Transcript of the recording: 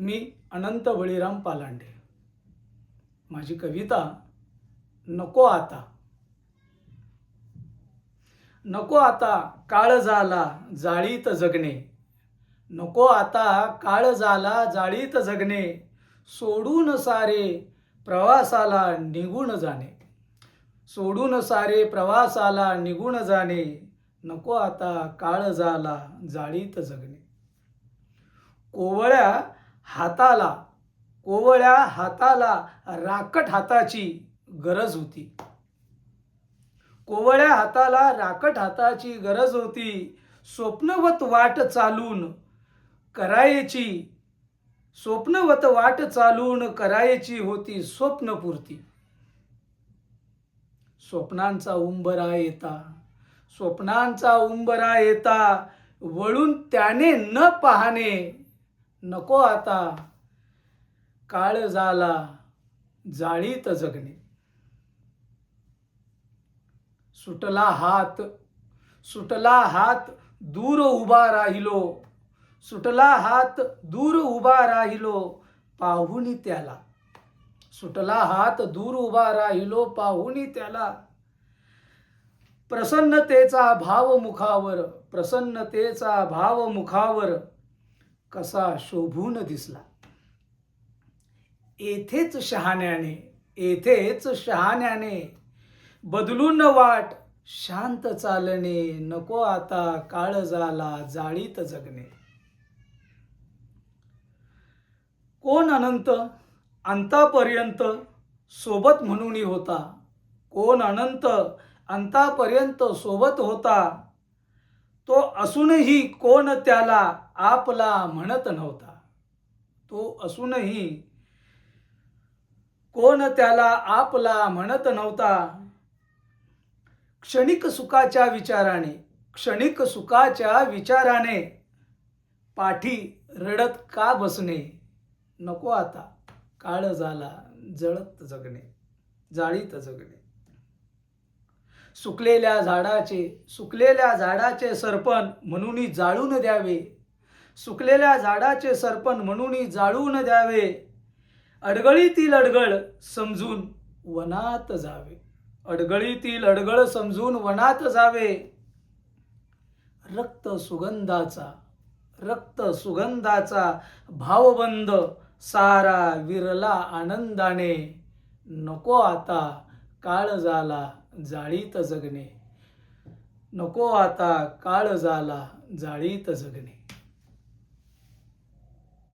मी अनंत बळीराम पालांडे. माझी कविता नको आता. नको आता काळ झाला जाळीत जगणे. नको आता काळ झाला जाळीत जगणे. सोडून सारे प्रवासाला निघून जाणे. सोडून सारे प्रवासाला निघून जाणे. नको आता काळ झाला जाळीत जगणे. कोवळ्या हाताला राकट हाताची गरज होती. कोवळ्या हाताला राकट हाताची गरज होती. स्वप्नवत वाट चालून करायची होती स्वप्नपूर्ती. स्वप्नांचा उंबरा येता वळून त्याने न पाहणे. नको आता काळ झाला जाळीत जगणे. सुटला हात दूर उभा राहिलो पाहुनी त्याला. सुटला हात दूर उभा राहिलो पाहुनी त्याला. प्रसन्नतेचा भाव मुखावर कसा शोभून दिसला. येथेच शहाण्याने बदलून वाट शांत चालणे. नको आता काळ झाला जाळीत जगणे. कोण अंतापर्यंत सोबत म्हणून होता. कोण अंतापर्यंत सोबत होता. तो असूनही कोण त्याला आपला म्हणत नव्हता. क्षणिक सुखाच्या विचाराने पाठी रडत का बसणे. नको आता काळ झाला जाळीत जगणे. सुकलेल्या झाडाचे सरपण म्हणून जाळून द्यावे. अडगळीतील अडगळ समजून वनात जावे. रक्त सुगंधाचा भावबंद सारा विरला आनंदाने. नको आता काळ झाला जाळीत जगणे. नको आता काळ झाला जाळीत जगणे.